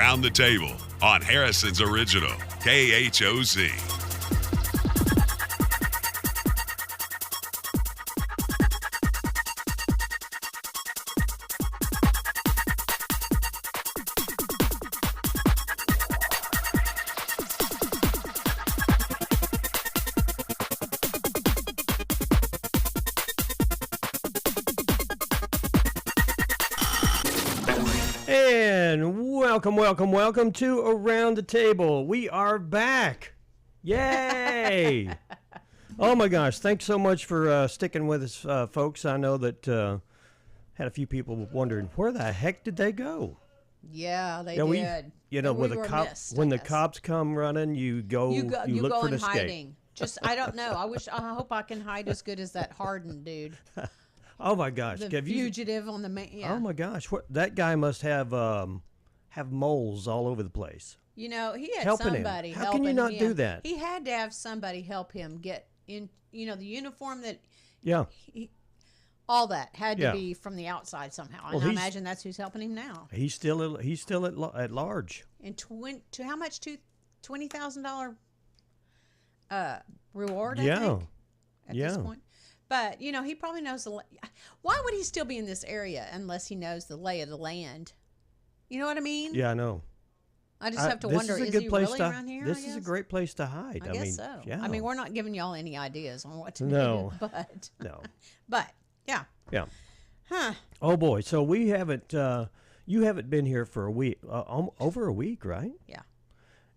Around the Table on Harrison's original KHOZ. Welcome to Around the Table. We are back. Yay! Oh my gosh, thanks so much for sticking with us, folks. I know that had a few people wondering, where the heck did they go? Yeah, they did. When the cops come running, you look go for in an escape. hiding. I don't know. I hope I can hide as good as that Harden dude. Oh my gosh. The fugitive on the main. Yeah. Oh my gosh, that guy must have moles all over the place. You know, he had helping somebody him. How helping can you not him. do that? He had to have somebody help him get in, the uniform that... Yeah. All that had to be from the outside somehow. And Well, I imagine that's who's helping him now. He's still at large. And to how much? $20,000 reward, I think, at this point. But, he probably knows why would he still be in this area unless he knows the lay of the land? You know what I mean? Yeah, I know. I just have to wonder, is he really around here? This is a great place to hide. I guess so. Yeah. I mean, we're not giving y'all any ideas on what to No. do. But, No. But, yeah. Yeah. Huh. Oh, boy. So we haven't, you haven't been here for a week, over a week, right? Yeah.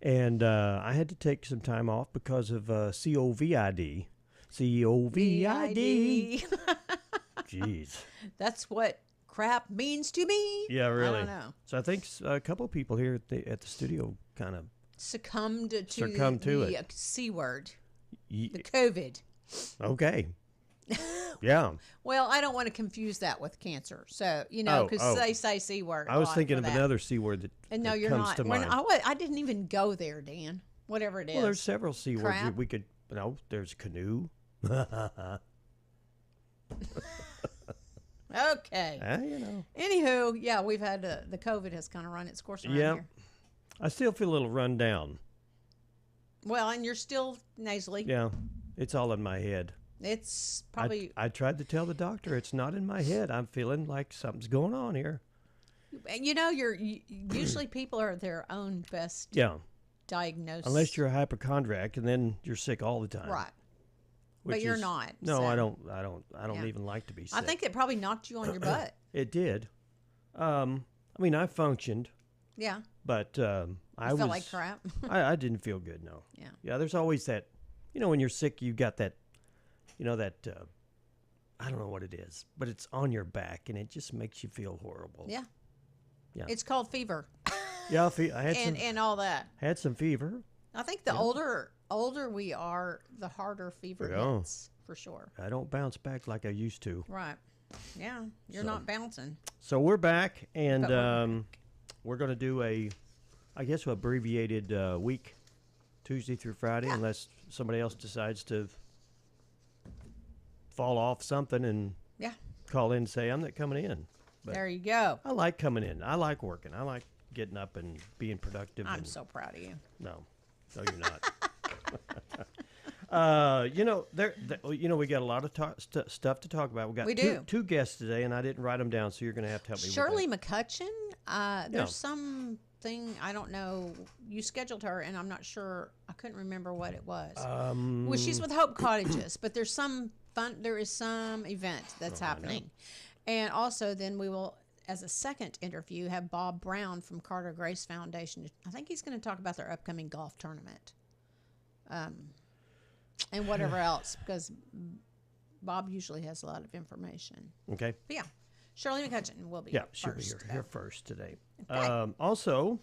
And I had to take some time off because of COVID. COVID. Jeez. That's what crap means to me. Yeah, really. I don't know. So I think a couple of people here at the studio kind of succumbed to it. C word, the COVID. Okay. Yeah. Well, I don't want to confuse that with cancer. So, because they say C word. I was thinking of another C word that no, you're comes not. to mind. I didn't even go there, Dan. Whatever it is. Well, there's several C words Crap. that we could, there's canoe. Okay. Anywho, yeah, we've had the COVID has kind of run its course around here. I still feel a little run down. Well, and you're still nasally. Yeah, it's all in my head. It's probably... I tried to tell the doctor it's not in my head. I'm feeling like something's going on here. Usually people are their own best diagnosis. Unless you're a hypochondriac, and then you're sick all the time. Right. But you're not. No, so. I don't even like to be sick. I think it probably knocked you on your butt. It did. I functioned. Yeah. But I felt like crap. I didn't feel good. No. Yeah. Yeah. There's always that. When you're sick, you got that. I don't know what it is, but it's on your back, and it just makes you feel horrible. Yeah. Yeah. It's called fever. Yeah, I had and all that. Had some fever. I think the older we are, the harder fever gets, for sure. I don't bounce back like I used to. Right. Yeah, you're not bouncing. So we're back, and we're going to do an abbreviated week, Tuesday through Friday, unless somebody else decides to fall off something and call in and say, I'm not coming in. But there you go. I like coming in. I like working. I like getting up and being productive. I'm so proud of you. No, you're not. We got a lot of stuff to talk about. We got two guests today, and I didn't write them down, so you're going to have to help me Shirley with that. McCutcheon, there's something, I don't know, you scheduled her, and I'm not sure, I couldn't remember what it was. Well, she's with Hope Cottages, but there is some event that's happening. And also, then we will, as a second interview, have Bob Brown from Carter Grace Foundation. I think he's going to talk about their upcoming golf tournament. And whatever else, because Bob usually has a lot of information. Okay. But yeah, Shirley McCutcheon will be she'll be here first today. Okay. Also,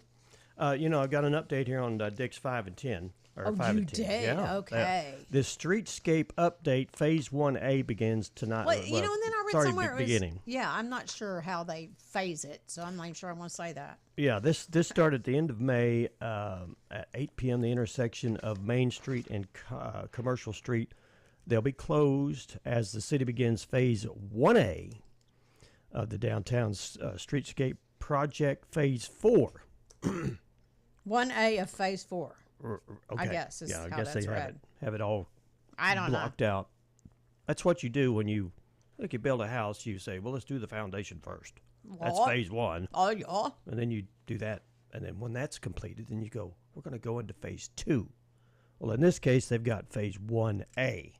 I've got an update here on Dick's 5 and 10. Or 5 and 10. Did? Yeah. Okay. The Streetscape Update Phase 1A begins tonight. Well, and then I read somewhere beginning. I'm not sure how they phase it, so I'm not even sure I want to say that. Yeah, this started at the end of May at 8 p.m., the intersection of Main Street and Commercial Street. They'll be closed as the city begins Phase 1A of the downtown streetscape project. Phase 4 1A of phase 4. Okay. I guess is I how guess that's they read. have it all I don't know. blocked out. That's what you do when you build a house. You say, well, let's do the foundation first. That's What? phase 1. Oh, yeah. And then you do that. And then when that's completed, then you go, we're going to go into phase 2. Well, in this case, they've got phase 1A.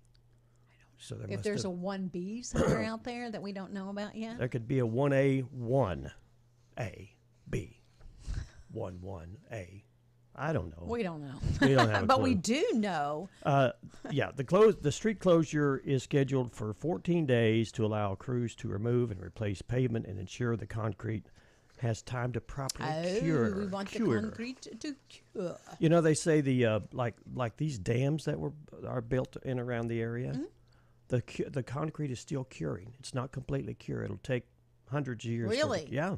So If there's a 1B somewhere out there that we don't know about yet. there could be a 1A, 1A, B, 1A. I don't know. We don't know. We don't have a But clue. we do know. Yeah, the street closure is scheduled for 14 days to allow crews to remove and replace pavement and ensure the concrete has time to properly cure. We want the concrete to cure. You know, they say the like these dams that are built in around the area, the concrete is still curing. It's not completely cured. It'll take hundreds of years. Really? Yeah.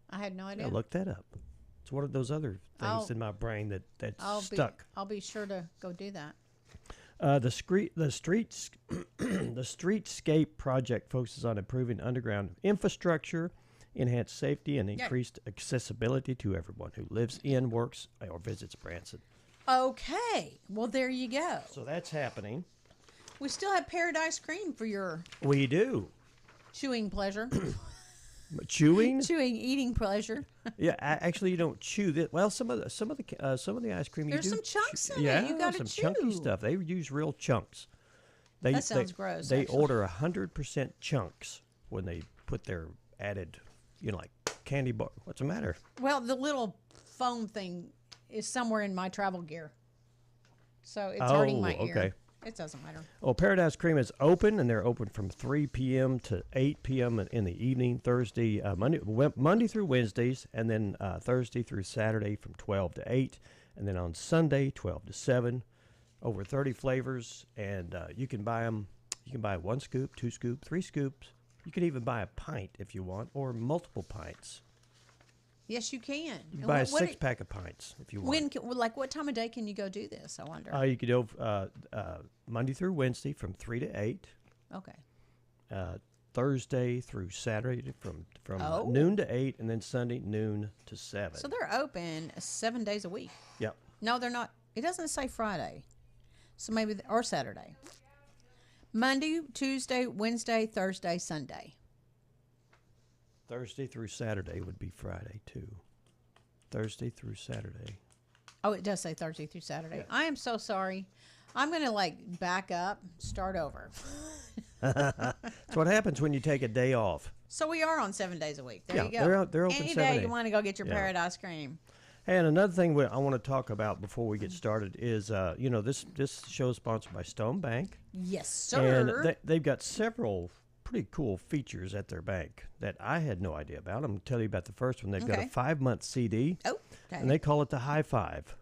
I had no idea. Yeah, look that up. It's one of those other things in my brain that's stuck. I'll be sure to go do that. The Streetscape project focuses on improving underground infrastructure, enhanced safety, and increased accessibility to everyone who lives in, works, or visits Branson. Okay. Well, there you go. So that's happening. We still have paradise cream for your We do. chewing pleasure. Chewing? Eating pleasure. Yeah, actually, you don't chew this. Well, some of the ice cream There's you do. some chunks in yeah, it. You got to some chew. chunky stuff. They use real chunks. That sounds gross, They actually. order 100% chunks when they put their added, like candy bar. What's the matter? Well, the little foam thing is somewhere in my travel gear, so it's hurting my ear. Okay. It doesn't matter. Well, Paradise Cream is open, and they're open from 3 p.m. to 8 p.m. in the evening, Monday through Wednesdays, and then Thursday through Saturday from 12 to 8, and then on Sunday, 12 to 7. Over 30 flavors, and you can buy them. You can buy 1 scoop, 2 scoop, 3 scoops. You can even buy a pint if you want, or multiple pints. Yes, you can. You can buy a 6-pack of pints if you want. What time of day can you go do this? I wonder. You could go Monday through Wednesday from 3 to 8. Okay. Thursday through Saturday from noon to 8, and then Sunday noon to 7. So they're open 7 days a week. Yep. No, they're not. It doesn't say Friday, so maybe or Saturday. Monday, Tuesday, Wednesday, Thursday, Sunday. Thursday through Saturday would be Friday too. Thursday through Saturday. Oh, it does say Thursday through Saturday. Yeah. I am so sorry. I'm going to back up, start over. That's what happens when you take a day off. So we are on 7 days a week. There you go. They're open Any 7 day days. you want to go get your Paradise Cream. Hey, and another thing I want to talk about before we get started is, this show is sponsored by Stone Bank. Yes, sir. And they've got several pretty cool features at their bank that I had no idea about. I'm going to tell you about the first one. They've got a 5-month CD. Oh, okay. And they call it the High Five.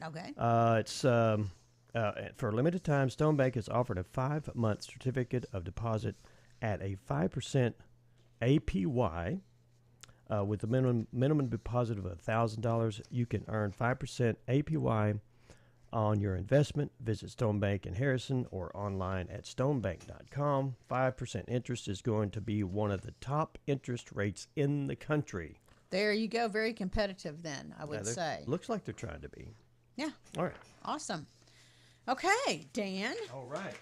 Okay. It's for a limited time, Stone Bank has offered a 5-month certificate of deposit at a 5% APY. With a minimum deposit of $1,000, you can earn 5% APY on your investment. Visit Stone Bank in Harrison or online at stonebank.com. 5% interest is going to be one of the top interest rates in the country. There you go. Very competitive then, I would say. Looks like they're trying to be. Yeah. All right. Awesome. Okay, Dan. All right.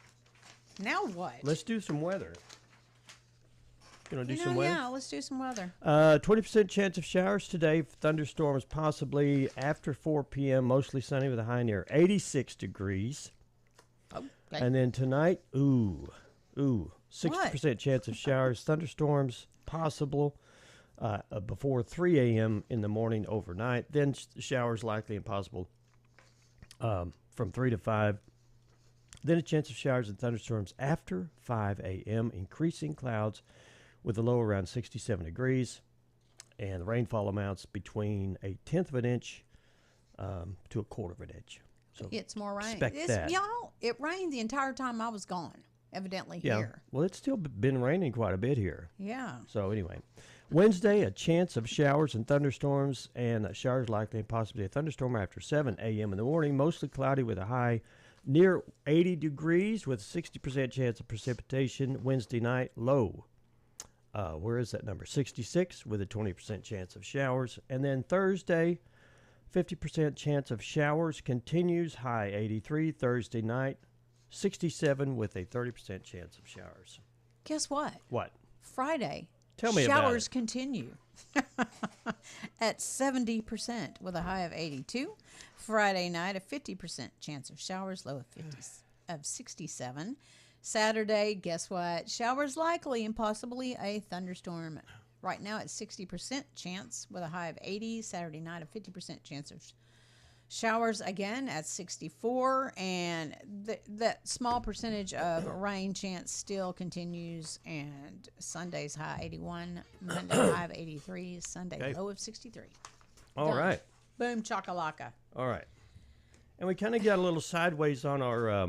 Now what? Let's do some weather. You want to do some weather? Yeah, let's do some weather. 20% chance of showers today. Thunderstorms possibly after 4 p.m. Mostly sunny with a high near 86 degrees. Okay. And then tonight, 60% chance of showers. Thunderstorms possible before 3 a.m. in the morning overnight. Then showers likely and possible from 3 to 5. Then a chance of showers and thunderstorms after 5 a.m. Increasing clouds with a low around 67 degrees, and the rainfall amounts between 1/10 of an inch to 1/4 of an inch. So it's more rain. Expect that. Y'all, it rained the entire time I was gone, evidently here. Well, it's still been raining quite a bit here. Yeah. So anyway, Wednesday, a chance of showers and thunderstorms, and showers likely and possibly a thunderstorm after 7 a.m. in the morning. Mostly cloudy with a high near 80 degrees with 60% chance of precipitation. Wednesday night, low Where is that number? 66 with a 20% chance of showers. And then Thursday, 50% chance of showers continues, high 83. Thursday night, 67 with a 30% chance of showers. Guess what? What? Friday. Tell me about it. Showers continue at 70% with a high of 82. Friday night, a 50% chance of showers, low of 67. Saturday, guess what? Showers likely and possibly a thunderstorm. Right now, it's 60% chance with a high of 80. Saturday night, a 50% chance of showers again at 64. And that small percentage of rain chance still continues. And Sunday's high 81. Monday, high of 83. Sunday, low of 63. All right. Boom, chakalaka. All right. And we kind of got a little sideways on our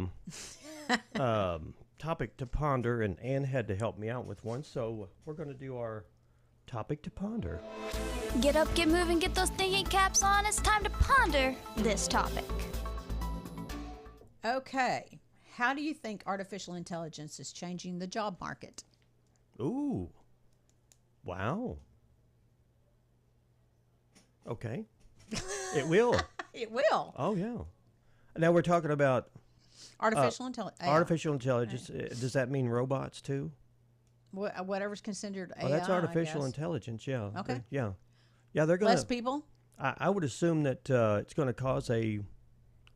topic to ponder, and Ann had to help me out with one. So we're going to do our topic to ponder. Get up, get moving, get those thinking caps on. It's time to ponder this topic. Okay. How do you think artificial intelligence is changing the job market? Ooh. Wow. Okay. It will. It will. Oh, yeah. Now we're talking about Artificial intelligence. artificial intelligence. Does that mean robots too? Whatever's considered AI. Oh, that's artificial I guess. intelligence. Yeah. Okay. Yeah. Yeah, they're going Less people? I would assume that it's going to cause a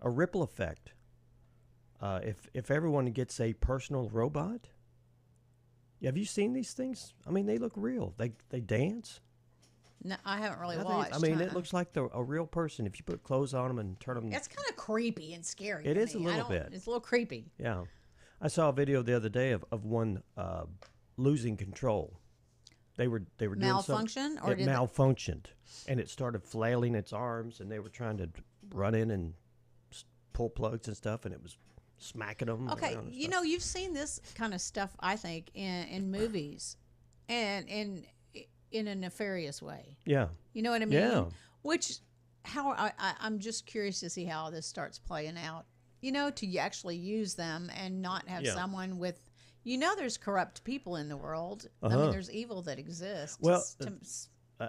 ripple effect. If everyone gets a personal robot. Have you seen these things? I mean, they look real. They dance. No, I haven't really watched. I mean, it looks like a real person. If you put clothes on them and turn them. It's kind of creepy and scary. It to is me. a little bit. It's a little creepy. Yeah. I saw a video the other day of one losing control. They were doing Malfunction, or it malfunctioned, and it started flailing its arms, and they were trying to run in and pull plugs and stuff, and it was smacking them. Okay, you know, you've seen this kind of stuff, I think, in movies, and in a nefarious way. Yeah. You know what I mean? Yeah. I'm just curious to see how this starts playing out. You know, to actually use them and not have someone with. You know, there's corrupt people in the world. I mean, there's evil that exists. Well,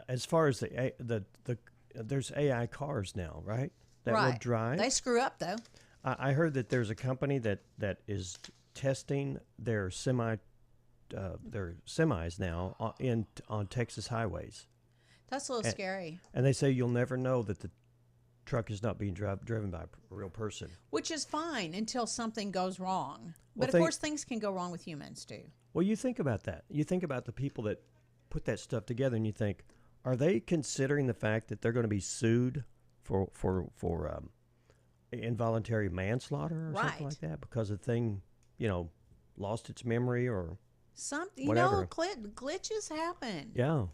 as far as there's AI cars now, right? That will drive. They screw up though. I heard that there's a company that is testing their semis now on Texas highways. That's a little scary. And they say you'll never know that the truck is not being driven by a real person. Which is fine until something goes wrong. But of course, things can go wrong with humans too. Well, you think about that. You think about the people that put that stuff together, and you think, are they considering the fact that they're going to be sued for involuntary manslaughter or something like that because the thing, lost its memory or something? Whatever. Glitches happen. Yeah.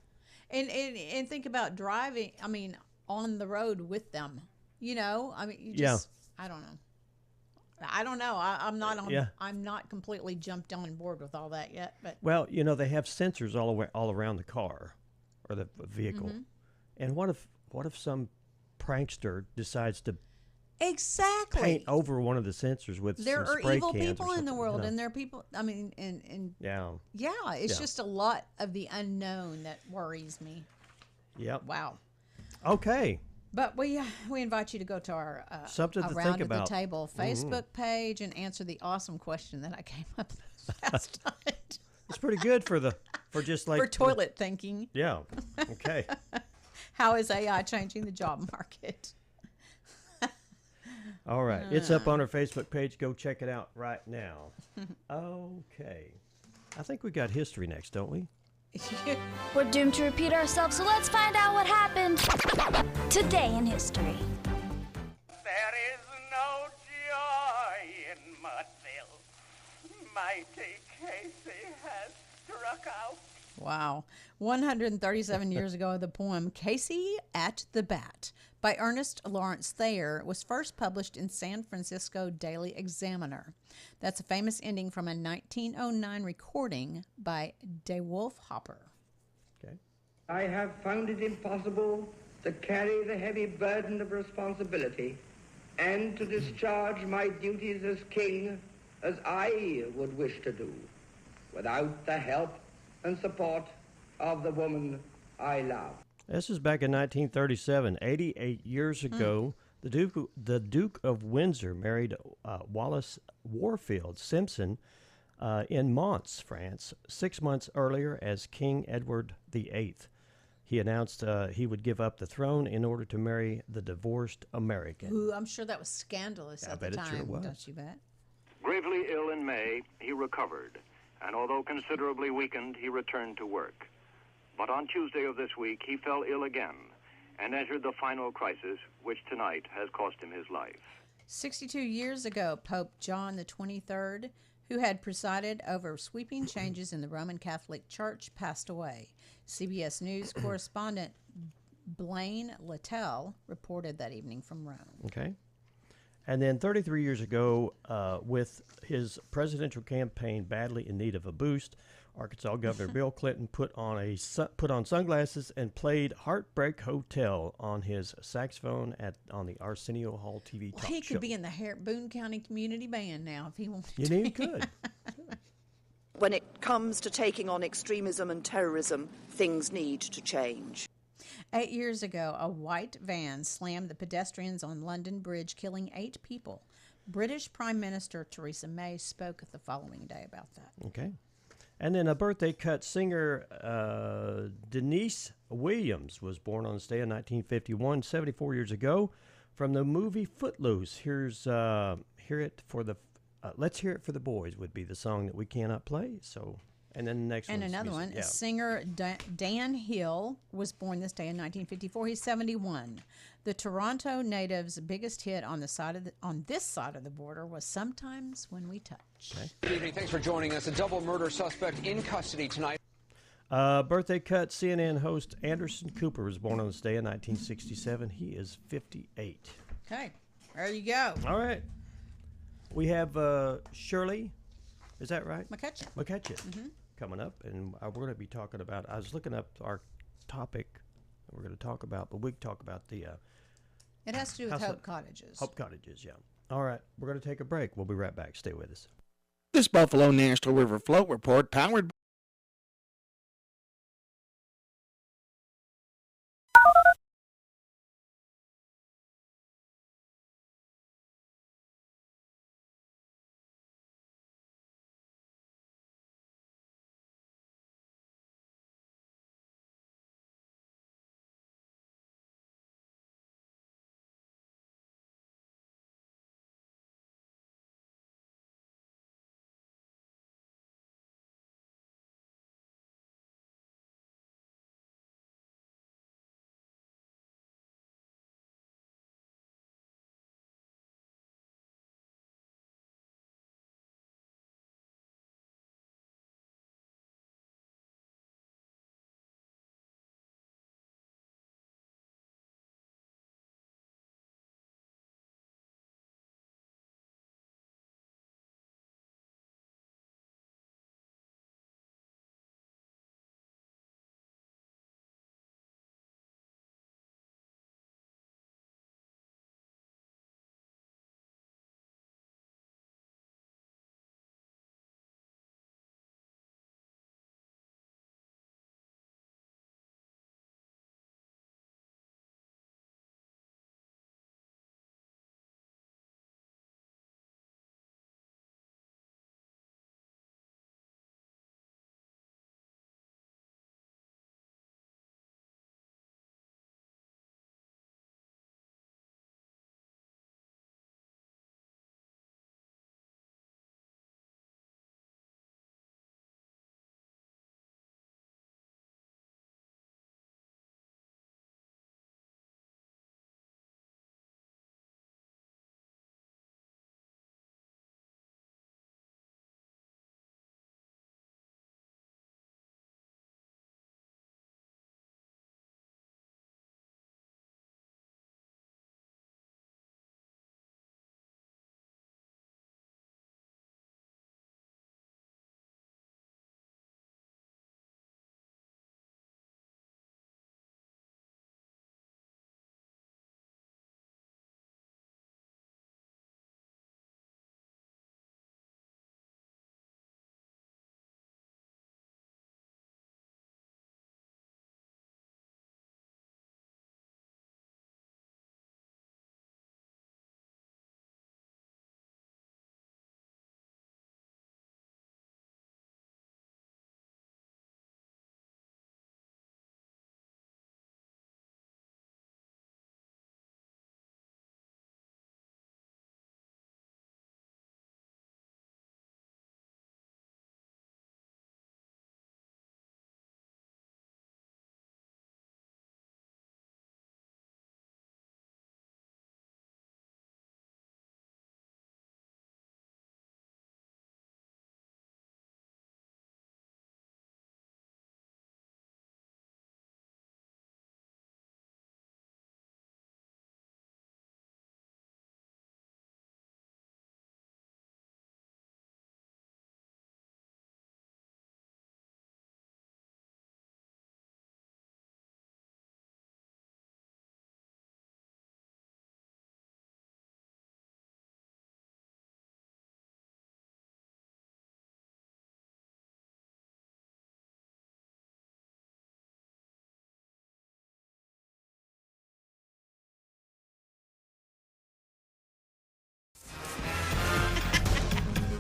And think about driving. I mean, on the road with them. I mean, I don't know. I'm not on. Yeah. I'm not completely jumped on board with all that yet. But well, they have sensors all around the car or the vehicle. Mm-hmm. And what if some prankster decides to paint over one of the sensors with there some are spray evil cans people in the world, and there are people. I mean, and it's just a lot of the unknown that worries me. Yep. Wow. Okay. But we invite you to go to our Something to Around think at about. the Table Facebook page and answer the awesome question that I came up with last night. It's pretty good for just like for toilet thinking. Yeah. Okay. How is AI changing the job market? All right. It's up on our Facebook page. Go check it out right now. Okay. I think we got history next, don't we? We're doomed to repeat ourselves, so let's find out what happened today in history. There is no joy in Mudville. Mighty Casey has struck out. Wow. 137 years ago, the poem Casey at the Bat by Ernest Lawrence Thayer was first published in San Francisco Daily Examiner. That's a famous ending from a 1909 recording by DeWolf Hopper. Okay. I have found it impossible to carry the heavy burden of responsibility and to discharge my duties as king as I would wish to do, without the help and support of the woman I love. This is back in 1937, 88 years ago. The Duke of Windsor married Wallace Warfield Simpson in Mons, France, 6 months earlier as King Edward VIII. He announced he would give up the throne in order to marry the divorced American. Ooh, I'm sure that was scandalous at the time. I bet it sure was. Don't you bet? Gravely ill in May, he recovered, and although considerably weakened, he returned to work. But on Tuesday of this week, he fell ill again and entered the final crisis, which tonight has cost him his life. 62 years ago, Pope John the 23rd, who had presided over sweeping changes in the Roman Catholic Church, passed away. CBS News correspondent Blaine Littell reported that evening from Rome. Okay. And then 33 years ago, with his presidential campaign badly in need of a boost, Arkansas Governor Bill Clinton put on sunglasses and played "Heartbreak Hotel" on his saxophone on the Arsenio Hall TV talk show. He could be in the Boone County Community Band now if he wanted to. You know, he could. When it comes to taking on extremism and terrorism, things need to change. 8 years ago, a white van slammed the pedestrians on London Bridge, killing 8 people. British Prime Minister Theresa May spoke the following day about that. Okay. And then a birthday cut singer, Denise Williams, was born on this day in 1951, 74 years ago, from the movie Footloose. Let's Hear It for the Boys would be the song that we cannot play. So, and then the next one. And another one, singer Dan Hill was born this day in 1954. He's 71. The Toronto native's biggest hit on this side of the border was "Sometimes When We Touch." Okay. Good evening. Thanks for joining us. A double murder suspect in custody tonight. Birthday cut, CNN host Anderson Cooper was born on this day in 1967. He is 58. Okay, there you go. All right. We have Shirley, is that right? McCutcheon. Coming up, and we're going to be talking about, I was looking up our topic that we're going to talk about, but we can talk about the... It has to do with Hope Cottages. Hope Cottages, yeah. All right, we're going to take a break. We'll be right back. Stay with us. This Buffalo National River Float Report powered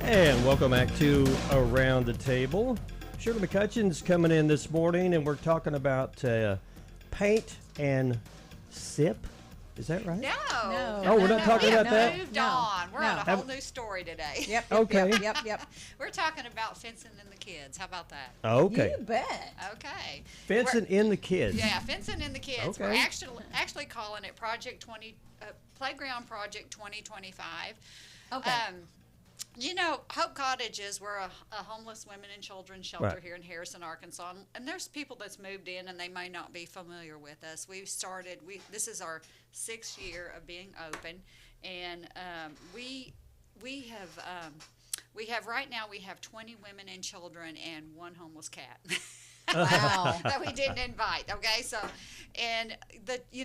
And welcome back to Around the Table. Shirley McCutcheon's coming in this morning, and we're talking about paint and sip. Is that right? No. Oh, we're not talking about that? We moved on. We're on a whole new story today. Yep. Okay. Yep. We're talking about fencing in the kids. How about that? Okay. You bet. Okay. Fencing in the kids. Yeah, fencing in the kids. Okay. We're actually calling it Playground Project 2025. Okay. You know, Hope Cottages, we're a homeless women and children shelter Right. here in Harrison, Arkansas. And there's people that's moved in and they may not be familiar with us. This is our 6th year of being open. And we have right now, we have 20 women and children and 1 homeless cat. Wow. That we didn't invite. Okay. So, and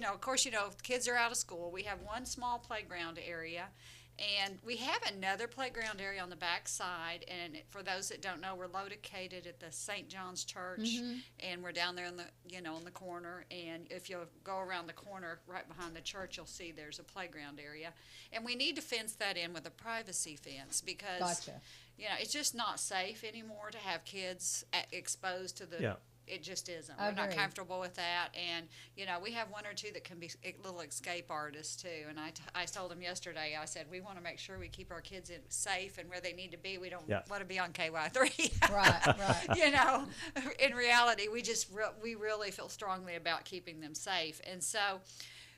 of course, kids are out of school. We have 1 small playground area. And we have another playground area on the back side. And for those that don't know, we're located at the St. John's Church, and we're down there in the corner. And if you go around the corner right behind the church, you'll see there's a playground area. And we need to fence that in with a privacy fence because, Gotcha. It's just not safe anymore to have kids exposed to the. Yeah. It just isn't. We're not Agreed. comfortable with that. And, we have 1 or 2 that can be little escape artists, too. And I told them yesterday, I said, we want to make sure we keep our kids safe and where they need to be. We don't want to be on KY3. Right. In reality, we really feel strongly about keeping them safe. And so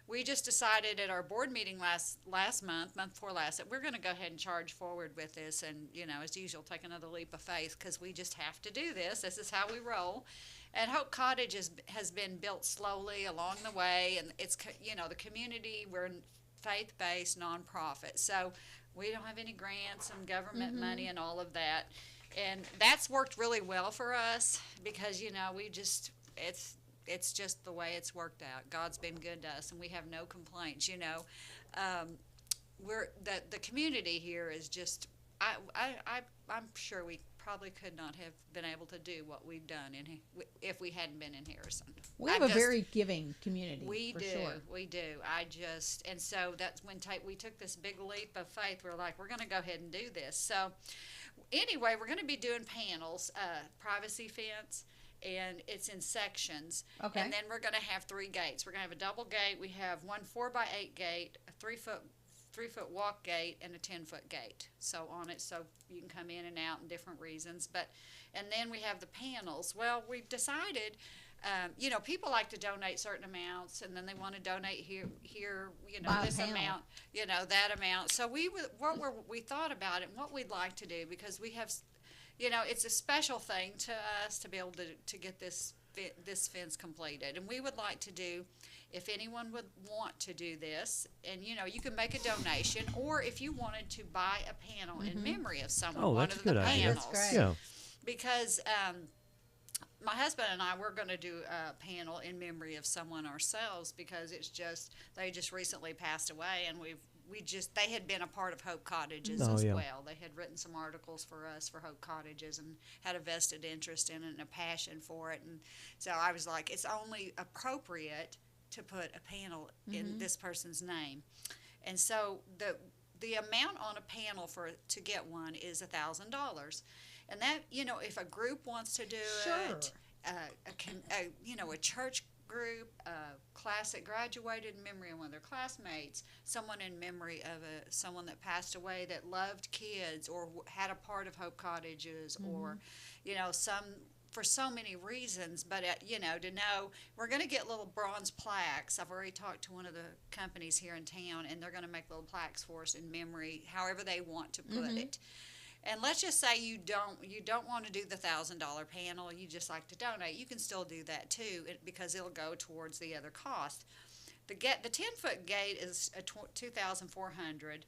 we just decided at our board meeting last month before last, that we're going to go ahead and charge forward with this. And, as usual, take another leap of faith because we just have to do this. This is how we roll. And Hope Cottage has been built slowly along the way, and it's the community. We're a faith-based nonprofit, so we don't have any grants and government money and all of that, and that's worked really well for us because it's just the way it's worked out. God's been good to us, and we have no complaints. We're the community here is just. I'm sure we probably could not have been able to do what we've done if we hadn't been in Harrison. We have a very giving community. We for do. Sure. We do. And so that's when we took this big leap of faith. We're like, we're going to go ahead and do this. So anyway, we're going to be doing panels, privacy fence, and it's in sections. Okay. And then we're going to have 3 gates. We're going to have a double gate. We have 1 4x8 gate, a 3-foot walk gate, and a 10-foot gate. So on it, so you can come in and out in different reasons. And then we have the panels. Well, we've decided, people like to donate certain amounts, and then they want to donate here, this amount, that amount. So we thought about it and what we'd like to do because we have, it's a special thing to us to be able to get this fence completed, and we would like to do. If anyone would want to do this, and you can make a donation, or if you wanted to buy a panel in memory of someone, one of the panels. That's great. Yeah. Because my husband and I, we're going to do a panel in memory of someone ourselves because they just recently passed away, and they had been a part of Hope Cottages as well. They had written some articles for us for Hope Cottages and had a vested interest in it and a passion for it. And so I was like, it's only appropriate to put a panel in this person's name. And so the amount on a panel to get one is $1,000. And that, if a group wants to do it, a church group, a class that graduated in memory of one of their classmates, someone in memory of someone that passed away that loved kids or had a part of Hope Cottages or, for so many reasons, but to know we're going to get little bronze plaques. I've already talked to one of the companies here in town, and they're going to make little plaques for us in memory, however they want to put it. And let's just say you don't want to do the $1,000 panel, you just like to donate. You can still do that too, because it'll go towards the other cost. The 10-foot gate is $2,400.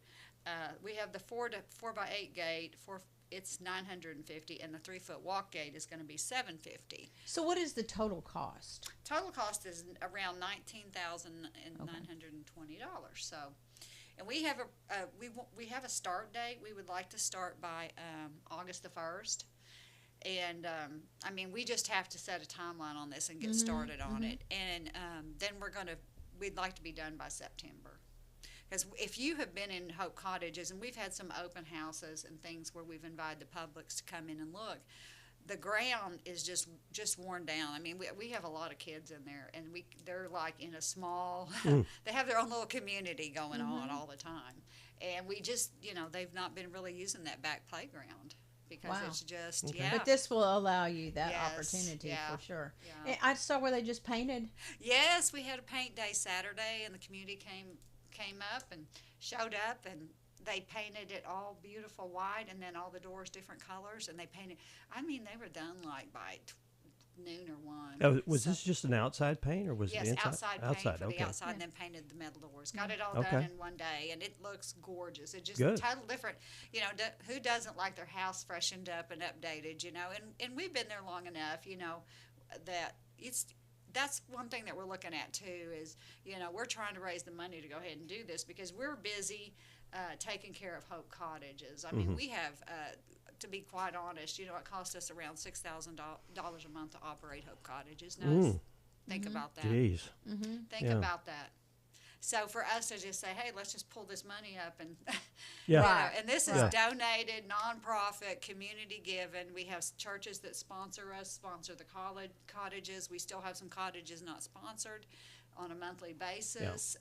We have the 4x8 gate for. It's $950, and the 3-foot walk gate is going to be $750. So, what is the total cost? Total cost is around $19,920. So, and we have a start date. We would like to start by August the 1st, and we just have to set a timeline on this and get started on it, and then we'd like to be done by September. Because if you have been in Hope Cottages, and we've had some open houses and things where we've invited the public to come in and look, the ground is just worn down. I mean, we have a lot of kids in there, and they're like in a small, they have their own little community going on all the time. And we just, they've not been really using that back playground because it's just, But this will allow you that opportunity for sure. Yeah. I saw where they just painted. Yes, we had a paint day Saturday, and the community came up and showed up, and they painted it all beautiful white, and then all the doors different colors, and they painted. I mean, they were done like by noon or 1. Oh, was this just an outside paint, or was it inside? Outside paint for the outside, and then painted the metal doors. Got it all done in one day, and it looks gorgeous. It just total different. Who doesn't like their house freshened up and updated? And we've been there long enough, that that's one thing that we're looking at too. Is we're trying to raise the money to go ahead and do this because we're busy taking care of Hope Cottages. I mean, we have. To be quite honest, it costs us around $6,000 a month to operate Hope Cottages. Now, think about that. Jeez. Think about that. So for us to just say, hey, let's just pull this money up and, and this is donated, nonprofit, community given. We have churches that sponsor us, sponsor the cottages. We still have some cottages not sponsored on a monthly basis,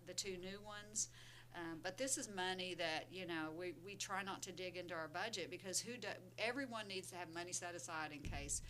the 2 new ones. But this is money that, we try not to dig into our budget because everyone needs to have money set aside in case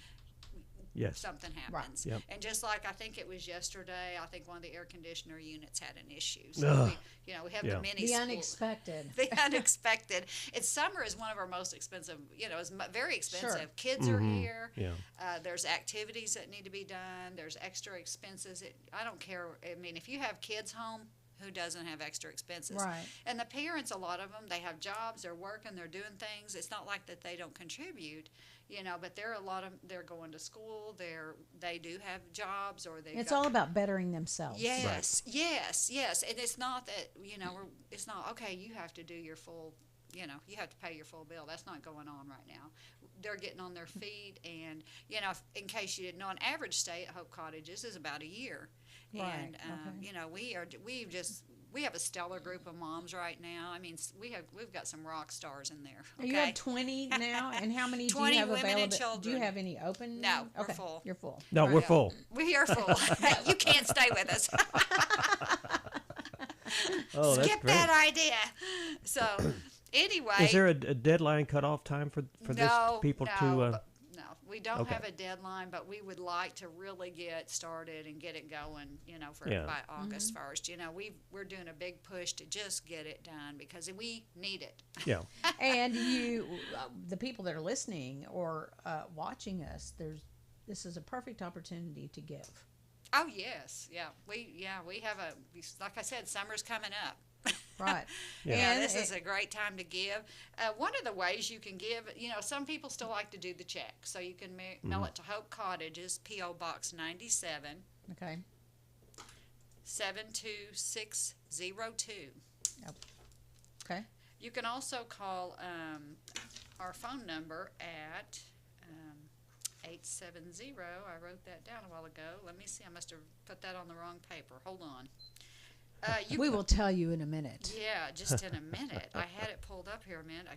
something happens. Right. Yep. And just like I think it was yesterday, I think one of the air conditioner units had an issue. So we have the mini The unexpected. The unexpected. Summer is one of our most expensive, it's very expensive. Sure. Kids are here. Yeah. There's activities that need to be done. There's extra expenses. I don't care. I mean, if you have kids home, who doesn't have extra expenses? Right. And the parents, a lot of them, they have jobs, they're working, they're doing things. It's not like that they don't contribute, but they're going to school, they do have jobs, or It's all about bettering themselves. Yes, yes. And it's not that, it's not, okay, you have to do your full, you have to pay your full bill. That's not going on right now. They're getting on their feet, and, in case you didn't know, an average stay at Hope Cottages is about a year. Right. And we have a stellar group of moms right now. I mean, we've got some rock stars in there. Okay? You have 20 now, and how many do 20 you have women available? and children. Do you have any open? No, we're okay. full. You're full. No, we're full. We are full. You can't stay with us. Oh, that's Skip great. that idea. So, anyway. Is there a deadline cutoff time for this people to? No, we don't have a deadline, but we would like to really get started and get it going, by August 1st. We're doing a big push to just get it done because we need it. Yeah. And the people that are listening or watching us, this is a perfect opportunity to give. Oh yes, we have like I said, summer's coming up. Right. Yeah, this is a great time to give. One of the ways you can give, some people still like to do the check, so you can mail it to Hope Cottages, P.O. Box 97. Okay. 72602. Yep. Okay. You can also call our phone number at 870. I wrote that down a while ago. Let me see. I must have put that on the wrong paper. Hold on. We will tell you in a minute. Yeah, just in a minute. I had it pulled up here a minute.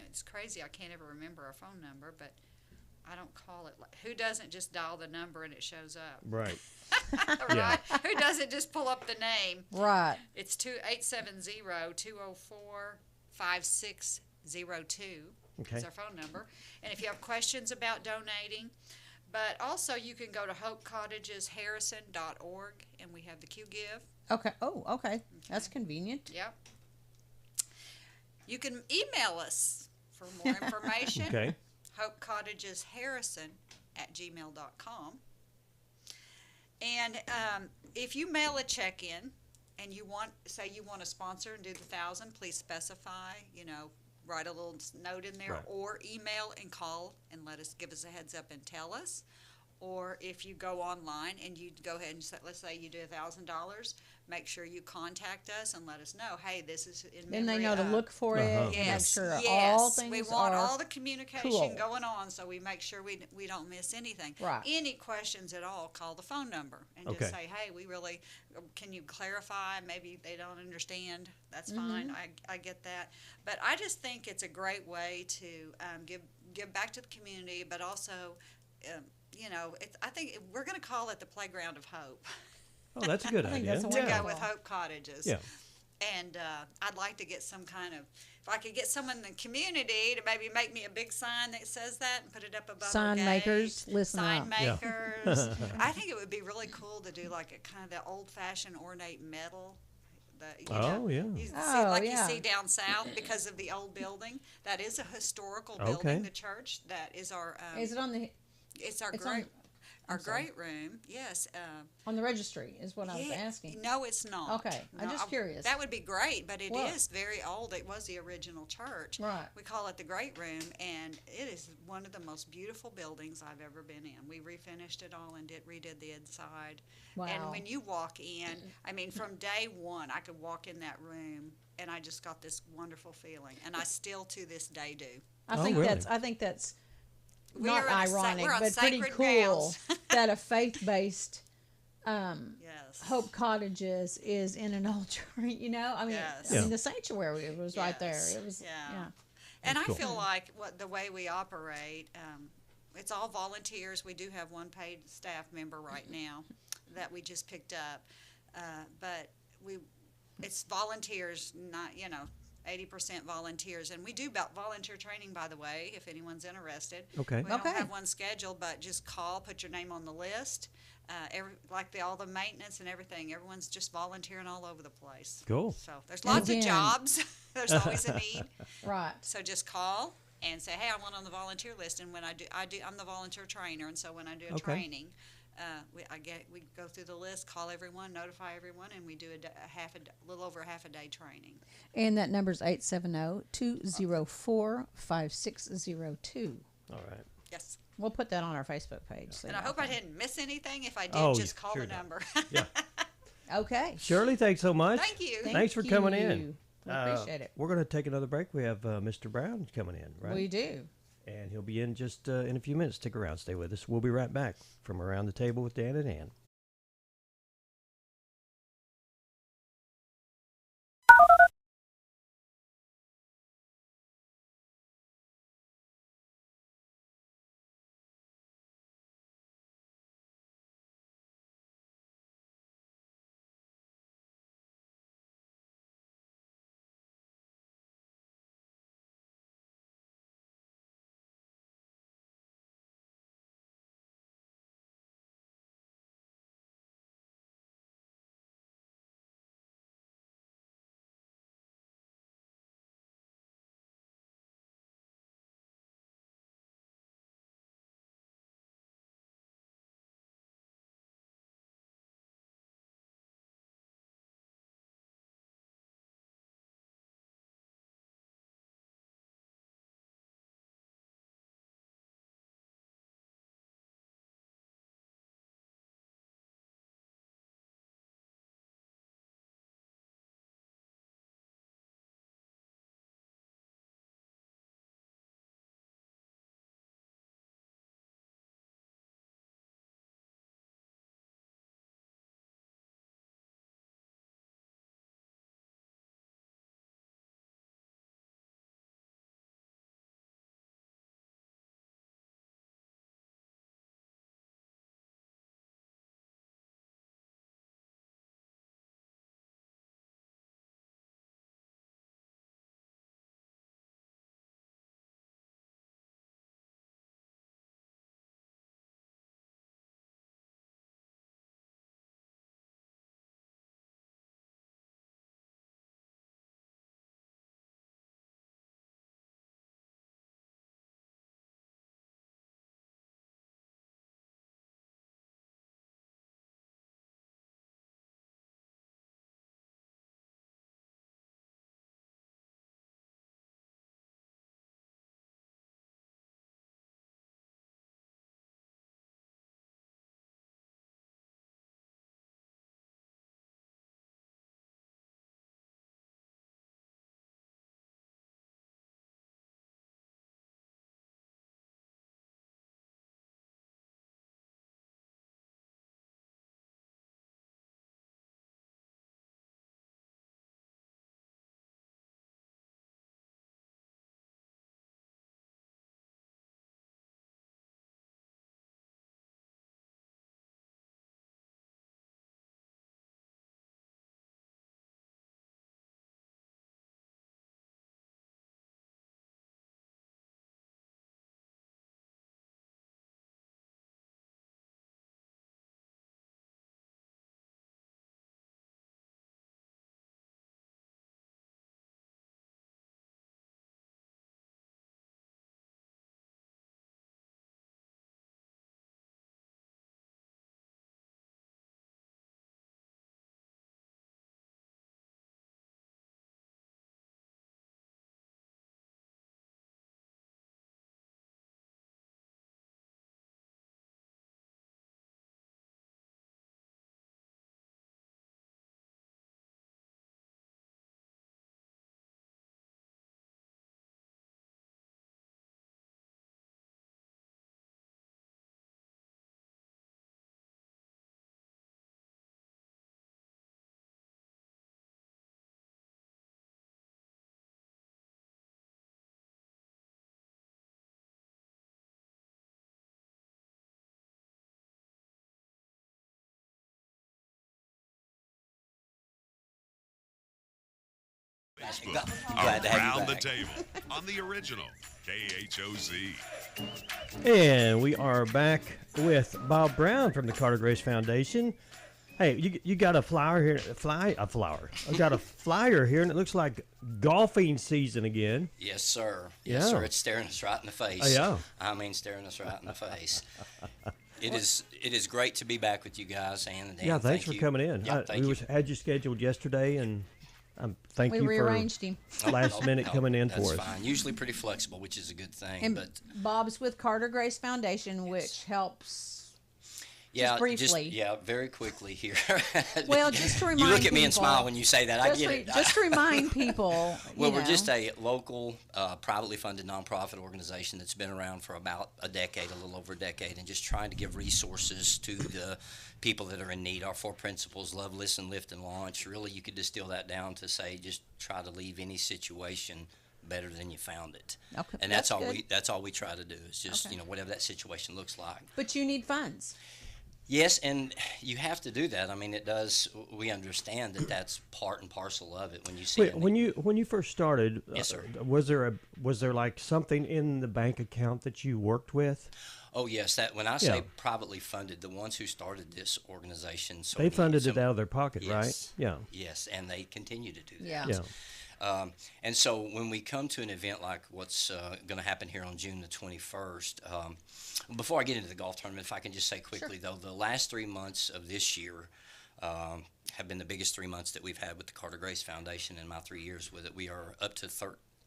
It's crazy. I can't ever remember our phone number, but I don't call it. Who doesn't just dial the number and it shows up? Right. Right? Who doesn't just pull up the name? Right. It's 870-204-5602. Okay. Is our phone number. And if you have questions about donating, but also you can go to hopecottagesharrison.org, and we have the QGive. Okay. Oh, okay. That's convenient. Yep. You can email us for more information. Okay. hopecottagesharrison@gmail.com. And if you mail a check in and you want to sponsor and do the 1,000, please specify, write a little note in there, Right. or email and call and give us a heads up and tell us. or if you go online and you go ahead and say, let's say you do $1,000, make sure you contact us and let us know, hey, this is in memory Then they know to of. look for it. And make Yes, sure yes. all things We want are all the communication cool. going on, so we make sure we don't miss anything. Right. Any questions at all, call the phone number and Okay. just say, hey, can you clarify? Maybe they don't understand. That's fine. I get that. But I just think it's a great way to give back to the community, but also, I think we're going to call it the Playground of Hope. Oh, that's a good I think idea. that's To wonderful. go with Hope Cottages. Yeah. And I'd like to get some kind of, if I could get someone in the community to maybe make me a big sign that says that and put it up above Sign our makers, gate. listen Sign up. Yeah. makers. I think it would be really cool to do like a kind of the old-fashioned ornate metal. Oh, yeah. You see down south because of the old building. That is a historical building, Okay. the church. That is our. Is it on the? It's our it's great. I'm sorry. Great room, yes. On the registry is what I was asking. No, it's not. Okay, I'm just curious. That would be great, but it Well- is very old. It was the original church. Right. We call it the Great Room, and it is one of the most beautiful buildings I've ever been in. We refinished it all and redid the inside. Wow. And when you walk in, I mean, from day one, I could walk in that room, and I just got this wonderful feeling, and I still to this day do. I think really? that's We not are in ironic, we're on but pretty sacred cool grounds. that a faith-based Yes. Hope Cottages is in an old church. You know, I mean, Yes. I mean the sanctuary was right there. Yes. It was, Yeah. And That's I cool. feel like the way we operate, it's all volunteers. We do have one paid staff member right now that we just picked up, but it's volunteers, not 80% volunteers, and we do about volunteer training, by the way, if anyone's interested. Okay. We don't Okay. have one scheduled, but just call, put your name on the list. All the maintenance and everything, everyone's just volunteering all over the place. Cool. So there's lots of Again. jobs. There's always a need. right. So just call and say, hey, I want on the volunteer list. And when I'm the volunteer trainer. And so when I do a Okay. training, we go through the list, call everyone, notify everyone, and we do a little over a half a day training. And that number's 870-204-5602. All right. Yes. We'll put that on our Facebook page. So And I y'all hope I can- didn't miss anything. If I did, Oh, just call sure the not. number. Yeah. Okay. Shirley, thanks so much. Thank you. Thanks for coming in. you. We appreciate it. We're going to take another break. We have Mr. Brown coming in, right? We do. And he'll be in just in a few minutes. Stick around. Stay with us. We'll be right back from Around the Table with Dan and Ann. Facebook. Glad to have you Around the back. Table on the original KHOZ. And we are back with Bob Brown from the Carter Grace Foundation. Hey, you got a flower here? A flower. I got a flyer here, and it looks like golfing season again. Yes, sir. Yes, Yeah. sir. It's staring us right in the face. Oh, yeah. I mean, staring us right in the face. It is great to be back with you guys, Ann and Dan. Yeah, thanks Thank for you. coming in. Yeah, thank you. Had you scheduled yesterday, and thank We you rearranged for him. last minute coming in that's for us. fine. Usually pretty flexible, which is a good thing. And but Bob's with Carter Grace Foundation, which helps. yeah, briefly. very quickly here. Well, just to remind you look at me and people- smile when you say that. I get it. Just to remind people. Well, you we're know. just a local, privately funded nonprofit organization that's been around for about a decade, a little over a decade, and just trying to give resources to the people that are in need. Our four principles: love, listen, lift, and launch. Really, you could distill that down to say, just try to leave any situation better than you found it. Okay, And that's all good. that's all we try to do. Is just Okay. whatever that situation looks like. But you need funds. Yes, and you have to do that. I mean, it does. We understand that that's part and parcel of it when you see. Wait, a when need. you first started, Yes, sir. was there like something in the bank account that you worked with? Oh yes, that when I say Yeah. privately funded, the ones who started this organization, so They funded it out of their pocket, yes, right? Yeah. Yes, and they continue to do that. Yeah. Yeah. And so when we come to an event like what's going to happen here on June the 21st, before I get into the golf tournament, if I can just say quickly, though, the last 3 months of this year have been the biggest 3 months that we've had with the Carter Grace Foundation in my 3 years with it. We are up to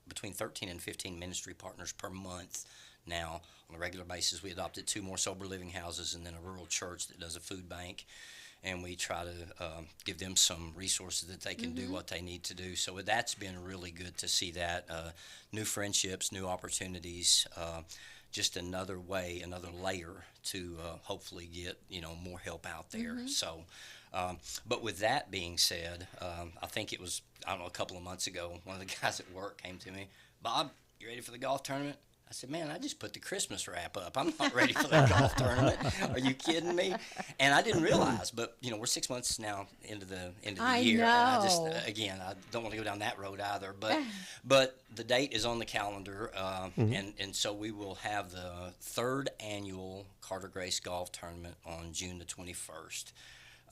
between 13 and 15 ministry partners per month now on a regular basis. We adopted 2 more sober living houses and then a rural church that does a food bank. And we try to give them some resources that they can do what they need to do. So that's been really good to see that. New friendships, new opportunities, just another way, another layer to hopefully get, more help out there. So, but with that being said, I think it was, a couple of months ago, one of the guys at work came to me, Bob, you ready for the golf tournament? I said, man, I just put the Christmas wrap up. I'm not ready for the golf tournament. Are you kidding me? And I didn't realize, but we're 6 months now into the I year, know. and I just I don't want to go down that road either. But the date is on the calendar, and so we will have the 3rd annual Carter Grace Golf Tournament on June the 21st.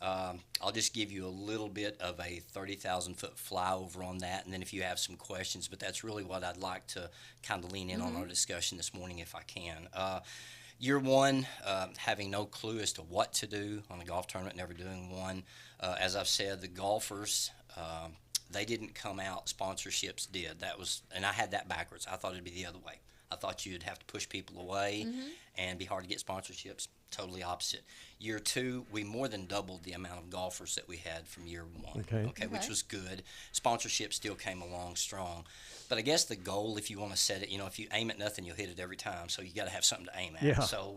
I'll just give you a little bit of a 30,000-foot flyover on that, and then if you have some questions, but that's really what I'd like to kind of lean in on our discussion this morning if I can. Year one, having no clue as to what to do on a golf tournament, never doing one. As I've said, the golfers, they didn't come out, sponsorships did. And I had that backwards. I thought it'd be the other way. I thought you'd have to push people away and be hard to get sponsorships. Totally opposite. Year two, we more than doubled the amount of golfers that we had from year one. Okay, which was good. Sponsorship still came along strong. But I guess the goal, if you want to set it, if you aim at nothing, you'll hit it every time. So you got to have something to aim at. Yeah. So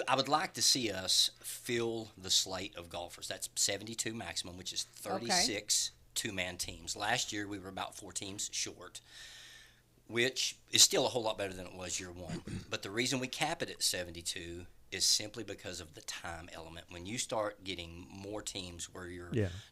I would like to see us fill the slate of golfers. That's 72 maximum, which is 36 two-man teams. Last year, we were about 4 teams short, which is still a whole lot better than it was year one. But the reason we cap it at 72 is simply because of the time element. When you start getting more teams where you're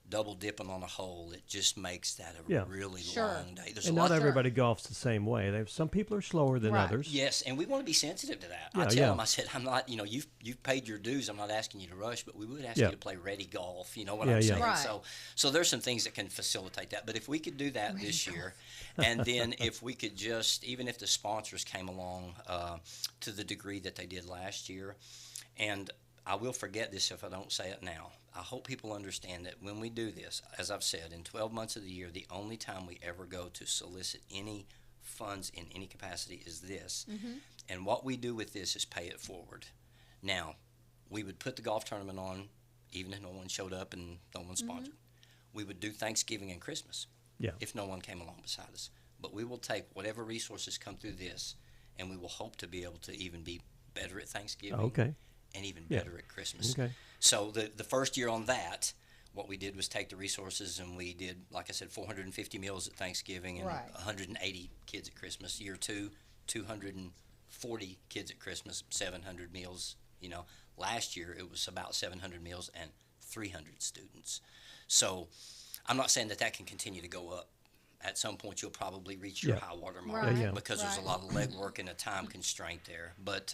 double dipping on a hole, it just makes that a really long day. There's and a lot not everybody golfs the same way. Some people are slower than others. Yes, and we want to be sensitive to that. I tell them, I said, I'm not, you've paid your dues. I'm not asking you to rush, but we would ask you to play ready golf. You know what I'm saying? Right. So there's some things that can facilitate that. But if we could do that this year, and then if we could just, even if the sponsors came along to the degree that they did last year, and I will forget this if I don't say it now. I hope people understand that when we do this, as I've said, in 12 months of the year, the only time we ever go to solicit any funds in any capacity is this. And what we do with this is pay it forward. Now, we would put the golf tournament on even if no one showed up and no one sponsored. We would do Thanksgiving and Christmas if no one came along beside us. But we will take whatever resources come through this, and we will hope to be able to even be better at Thanksgiving and even better at Christmas. So the first year on that, what we did was take the resources and we did, like I said, 450 meals at Thanksgiving and 180 kids at Christmas. Year two, 240 kids at Christmas, 700 meals. Last year it was about 700 meals and 300 students. So I'm not saying that can continue to go up. at some point you'll probably reach your high water mark because there's a lot of legwork and a time constraint there. But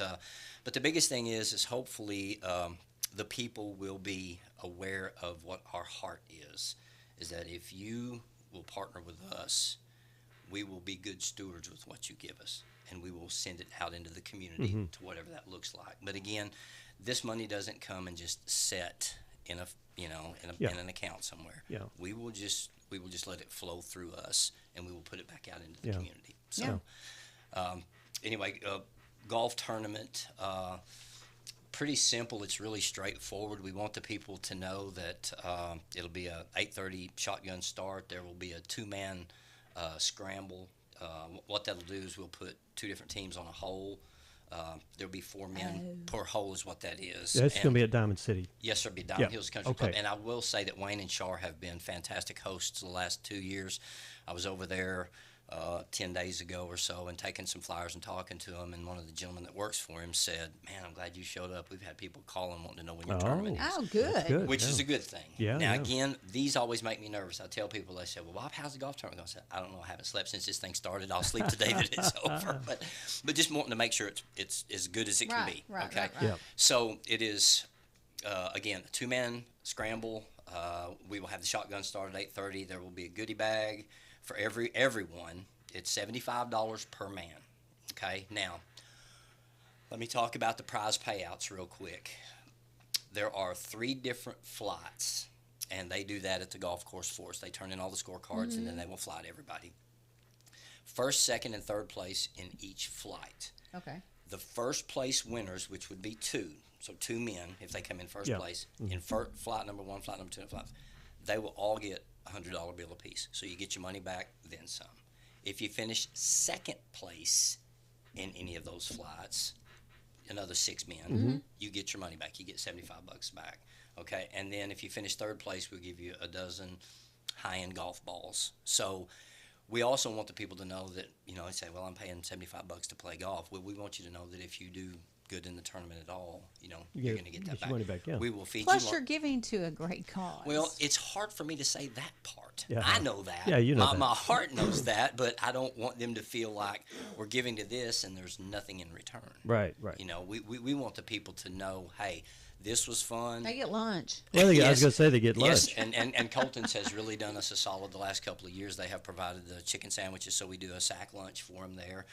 the biggest thing is hopefully the people will be aware of what our heart is that if you will partner with us, we will be good stewards with what you give us, and we will send it out into the community to whatever that looks like. But again, this money doesn't come and just set in an account somewhere. Yeah. We will just let it flow through us, and we will put it back out into the community. So anyway, golf tournament, pretty simple. It's really straightforward. We want the people to know that it'll be a 8:30 shotgun start. There will be a 2-man scramble. What that'll do is we'll put 2 different teams on a hole. There'll be 4 men per hole is what that is. That's going to be at Diamond City. Yes, sir. It'll be Diamond Hills Country Club. And I will say that Wayne and Shar have been fantastic hosts the last 2 years. I was over there 10 days ago or so and taking some flyers and talking to them, and one of the gentlemen that works for him said, "Man, I'm glad you showed up. We've had people calling wanting to know when your tournament is." Oh, good. Which is a good thing. Now, again, these always make me nervous. I tell people, they say, "Well, Bob, how's the golf tournament going?" I said, "I don't know. I haven't slept since this thing started. I'll sleep today that it's over." But just wanting to make sure it's as good as it can be. Okay. Right. So it is, again, a 2-man scramble. We will have the shotgun start at 8:30. There will be a goodie bag for everyone. It's $75 per man. Okay, now let me talk about the prize payouts real quick. There are 3 different flights, and they do that at the golf course for us. They turn in all the scorecards, and then they will fly to everybody. First, second, and third place in each flight. Okay. The first place winners, which would be 2, so 2 men if they come in first place, in flight number 1, flight number 2, and flight, they will all get a $100 bill apiece. So you get your money back, then some. If you finish second place in any of those flights, another 6 men, you get your money back. You get $75 back. Okay, and then if you finish third place, we'll give you a dozen high-end golf balls. So we also want the people to know that, they say, "Well, I'm paying $75 to play golf." Well, we want you to know that if you do good in the tournament at all, you're going to get that back. Money back. We will feed Plus, you. you're giving to a great cause. Well, it's hard for me to say that part. Yeah. I know that. Yeah, you know that. My heart knows that, but I don't want them to feel like we're giving to this and there's nothing in return. Right. We want the people to know, hey, this was fun. They get lunch. Well, I was going to say they get lunch. Yes, and Colton's has really done us a solid the last couple of years. They have provided the chicken sandwiches, so we do a sack lunch for them there.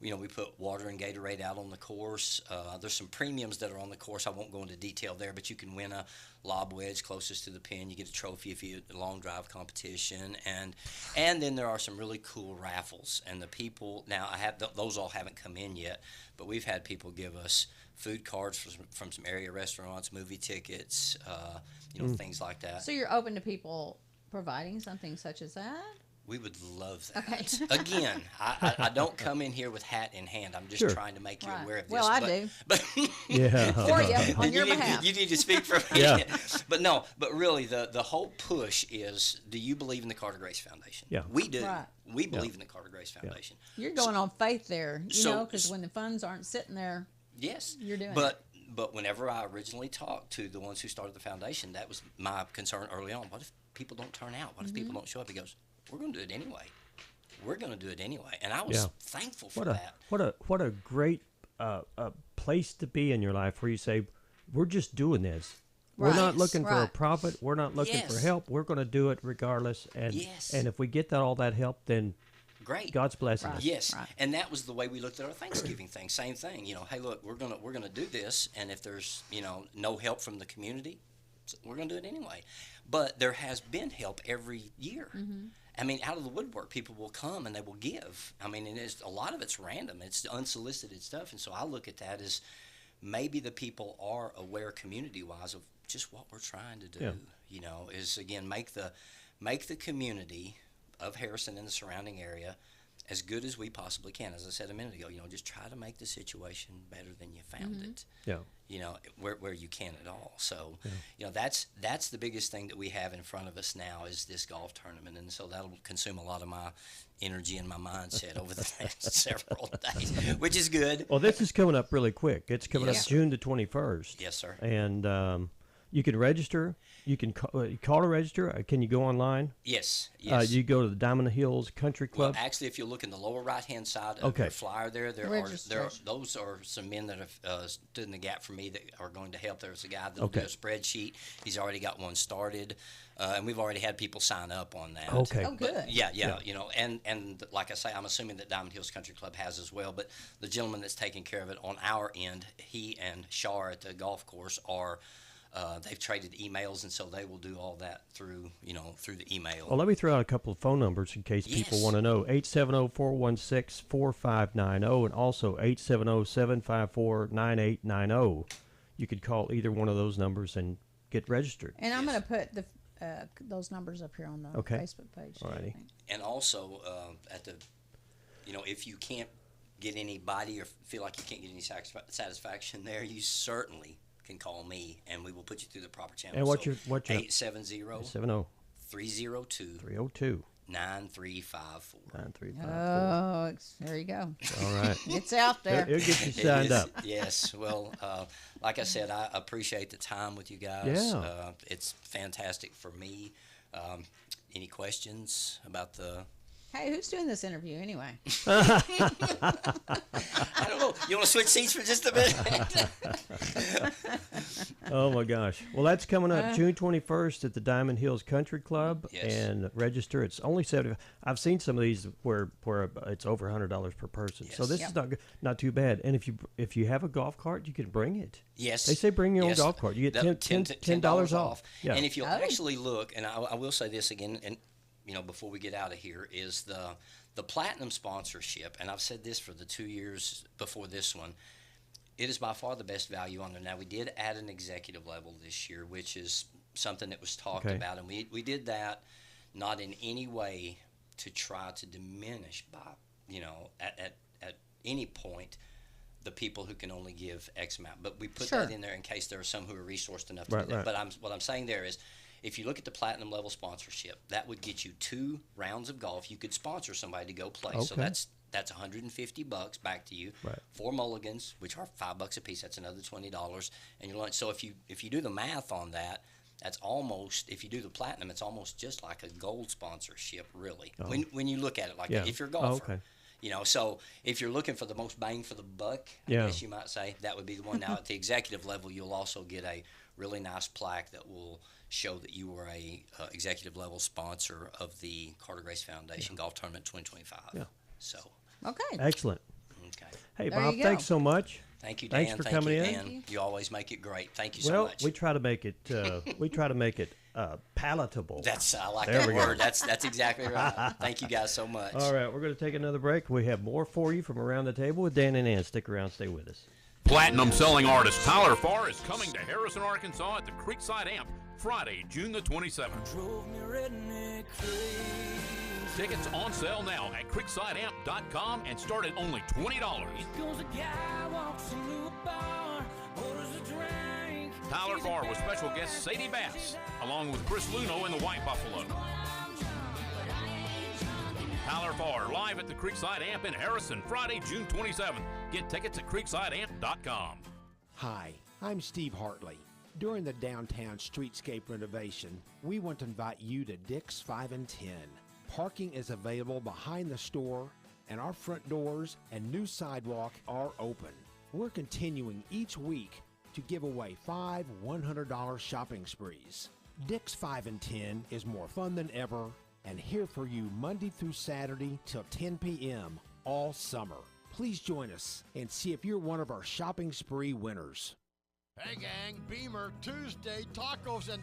We put water and Gatorade out on the course. There's some premiums that are on the course. I won't go into detail there, but you can win a lob wedge closest to the pin. You get a trophy if you a long drive competition, and then there are some really cool raffles. And the people now, those all haven't come in yet, but we've had people give us food cards from some area restaurants, movie tickets, things like that. So you're open to people providing something such as that? We would love that. Okay. Again, I don't come in here with hat in hand. I'm just trying to make you aware of this. Well, I do. But for you, on your behalf. You need to speak for me. Yeah. But really, the whole push is, do you believe in the Carter Grace Foundation? Yeah. We do. Right. We believe in the Carter Grace Foundation. You're going on faith there, because when the funds aren't sitting there, yes, you're doing it. But whenever I originally talked to the ones who started the foundation, that was my concern early on. What if people don't turn out? What if people don't show up? He goes, "We're going to do it anyway. We're going to do it anyway." And I was thankful for that. What a great place to be in your life where you say, "We're just doing this. We're not looking for a profit. We're not looking for help. We're going to do it regardless." And if we get all that help, then great. God's blessing us. Yes, and that was the way we looked at our Thanksgiving thing. Same thing. Hey, look, we're gonna do this, and if there's no help from the community, we're gonna do it anyway. But there has been help every year. Mm-hmm. I mean, out of the woodwork, people will come and they will give. I mean, and a lot of it's random. It's unsolicited stuff, and so I look at that as maybe the people are aware community-wise of just what we're trying to do. Is again make the community of Harrison and the surrounding area as good as we possibly can. As I said a minute ago, just try to make the situation better than you found it. Yeah. Where you can at all. So, that's the biggest thing that we have in front of us now is this golf tournament, and so that'll consume a lot of my energy and my mindset over the next several days, which is good. Well, this is coming up really quick. It's coming up June the 21st. Yes, sir. And You can register. You can call to register. Can you go online? Yes. Yes. You go to the Diamond Hills Country Club. Well, actually, if you look in the lower right-hand side of your flyer there are those are some men that have stood in the gap for me that are going to help. There's a guy that'll do a spreadsheet. He's already got one started, and we've already had people sign up on that. Okay. Oh, good. But yeah. You know, and like I say, I'm assuming that Diamond Hills Country Club has as well. But the gentleman that's taking care of it on our end, he and Shar at the golf course are. They've traded emails, and so they will do all that through the email. Well, let me throw out a couple of phone numbers in case people want to know. 870-416-4590 and also 870-754-9890. You could call either one of those numbers and get registered. And I'm going to put those numbers up here on the Facebook page. All righty. And also if you can't get anybody or feel like you can't get any satisfaction there, you certainly can call me, and we will put you through the proper channel. And what's your 870-302-9354. 9354. Oh, there you go. All right. It's out there. It'll get you signed up. Yes. Well, like I said, I appreciate the time with you guys. Yeah. It's fantastic for me. Any questions about the... Hey, who's doing this interview anyway? I don't know. You want to switch seats for just a minute? Oh my gosh! Well, that's coming up June 21st at the Diamond Hills Country Club, and register. It's only $70. I've seen some of these where it's over $100 per person. Yes. So this is not too bad. And if you have a golf cart, you can bring it. Yes. They say bring your own golf cart. You get $10 off. Yeah. And if you'll actually look, and I will say this again, and before we get out of here, is the Platinum sponsorship, and I've said this for the 2 years before this one, it is by far the best value on there. Now, we did add an executive level this year, which is something that was talked about, and we did that not in any way to try to diminish by, at any point, the people who can only give X amount. But we put that in there in case there are some who are resourced enough to do that. But what I'm saying there is, if you look at the Platinum level sponsorship, that would get you 2 rounds of golf. You could sponsor somebody to go play. Okay. So that's $150 back to you. Right. 4 mulligans, which are $5 a piece. That's another $20. And your lunch. So if you do the math on that, that's almost, if you do the Platinum, it's almost just like a gold sponsorship, really. Oh. When you look at it like that, if you're a golfer. So if you're looking for the most bang for the buck, I guess you might say, that would be the one. Now, at the executive level, you'll also get a really nice plaque that will show that you were a executive level sponsor of the Carter Grace Foundation Golf Tournament 2025. Yeah. So. Okay. Excellent. Okay. Hey, Bob, thanks so much. Thank you, Dan. Thanks for coming in. Dan. You always make it great. Thank you so much. Well, we try to make it palatable. I like that word. That's exactly right. Thank you guys so much. All right, we're going to take another break. We have more for you from Around the Table with Dan and Ann. Stick around, stay with us. Platinum selling artist Tyler Farr is coming to Harrison, Arkansas at the Creekside Amp Friday, June the 27th. Tickets on sale now at creeksideamp.com and start at only $20. Tyler Farr with special guest Sadie Bass, along with Chris Luno and the White Buffalo. Tyler Farr live at the Creekside Amp in Harrison, Friday, June 27th. Get tickets at creeksideamp.com. Hi, I'm Steve Hartley. During the downtown streetscape renovation, we want to invite you to Dick's 5 and 10. Parking is available behind the store, and our front doors and new sidewalk are open. We're continuing each week to give away 5 $100 shopping sprees. Dick's 5 and 10 is more fun than ever, and here for you Monday through Saturday till 10 p.m. all summer. Please join us and see if you're one of our shopping spree winners. Hey gang, Beamer, Tuesday, tacos and...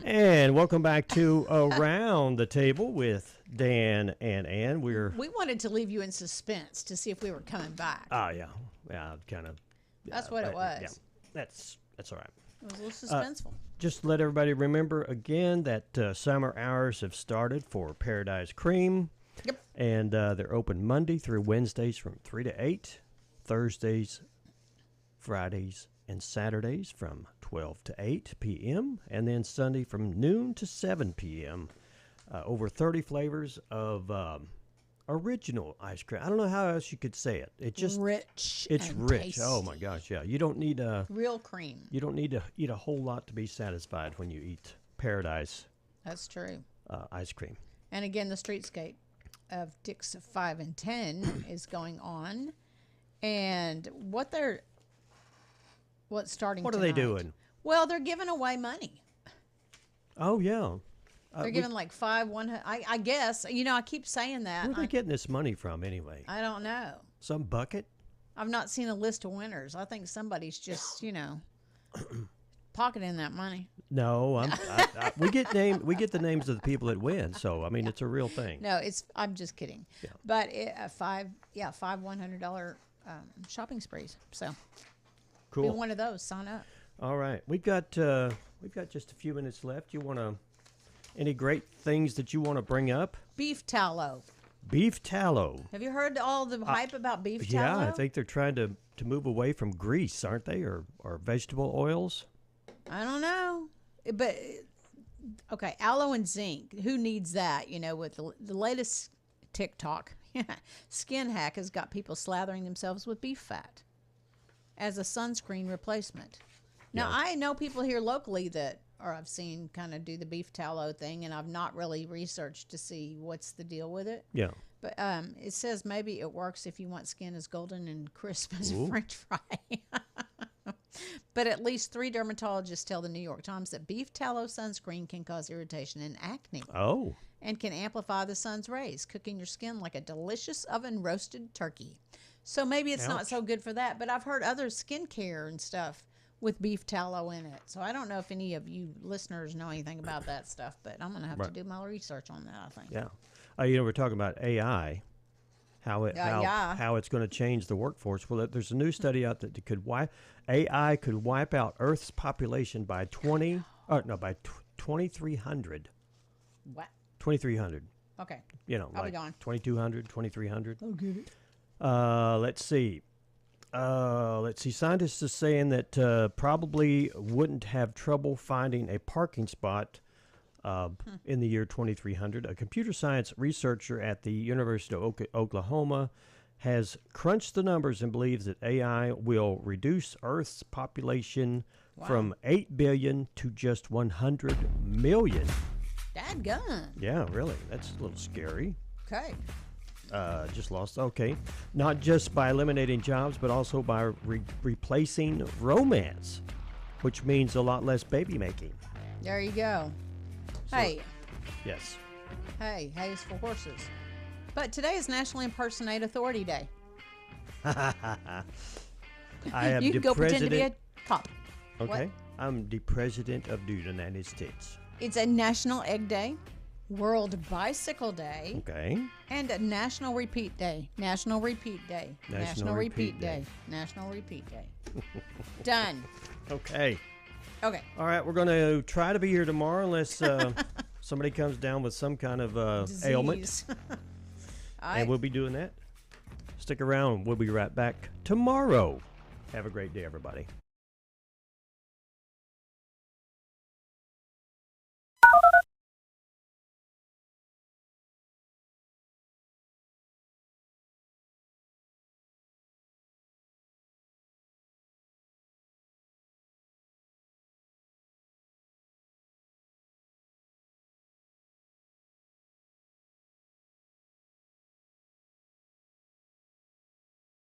And welcome back to Around the Table with Dan and Ann. We wanted to leave you in suspense to see if we were coming back. Oh, yeah. Yeah, kind of. That's what it was. Yeah, that's all right. It was a little suspenseful. Just to let everybody remember again that summer hours have started for Paradise Cream. Yep. And they're open Monday through Wednesdays from 3 to 8, Thursdays, Fridays, and Saturdays from 12 to 8 p.m., and then Sunday from noon to 7 p.m. Over 30 flavors of original ice cream. I don't know how else you could say it. It's just rich. It's and rich. tasty. Oh my gosh, yeah. You don't need real cream. You don't need to eat a whole lot to be satisfied when you eat Paradise. That's true. Ice cream. And again, the streetscape of Dick's 5 and 10 is going on, and what's starting? What tonight. are they doing? Well, they're giving away money. Oh yeah. They're giving like 100. I guess I keep saying that. Where are they getting this money from anyway? I don't know. Some bucket? I've not seen a list of winners. I think somebody's just pocketing that money. No, we get the names of the people that win. So I mean, it's a real thing. No, I'm just kidding. Yeah. But five $100 shopping sprees. So cool. Be one of those. Sign up. All right, we've got just a few minutes left. You want to? Any great things that you want to bring up? Beef tallow. Beef tallow. Have you heard all the hype about beef tallow? Yeah, I think they're trying to move away from grease, aren't they, or vegetable oils? I don't know, but okay, aloe and zinc. Who needs that? With the latest TikTok, Skin Hack has got people slathering themselves with beef fat as a sunscreen replacement. Now, yeah. I know people here locally that, or I've seen kind of do the beef tallow thing, and I've not really researched to see what's the deal with it. Yeah. But it says maybe it works if you want skin as golden and crisp as a French fry. But at least 3 dermatologists tell the New York Times that beef tallow sunscreen can cause irritation and acne. Oh. And can amplify the sun's rays, cooking your skin like a delicious oven-roasted turkey. So maybe it's not so good for that, but I've heard other skincare and stuff with beef tallow in it. So I don't know if any of you listeners know anything about that stuff, but I'm going to have to do my research on that, I think. Yeah. We're talking about AI, how it's going to change the workforce. Well, there's a new study out that AI could wipe out Earth's population by 2300. What? 2300. Okay. I'll be gone. 2200, 2300. I'll get it. Let's see. Scientists are saying that probably wouldn't have trouble finding a parking spot in the year 2300. A computer science researcher at the University of Oklahoma has crunched the numbers and believes that AI will reduce Earth's population from 8 billion to just 100 million. Dadgum. Yeah, really. That's a little scary. Okay. Just lost. Okay. Not just by eliminating jobs, but also by replacing romance, which means a lot less baby making. There you go. So, hey. Yes. Hey, hay's for horses. But today is National Impersonate Authority Day. I am you can go pretend to be a cop. Okay. What? I'm the President of the United States. It's a National Egg Day, World Bicycle Day. Okay. And a National Repeat Day. National Repeat Day. National Repeat Day. National Repeat Day. Done. Okay. Okay. All right. We're going to try to be here tomorrow unless somebody comes down with some kind of ailment. And we'll be doing that. Stick around. We'll be right back tomorrow. Have a great day, everybody.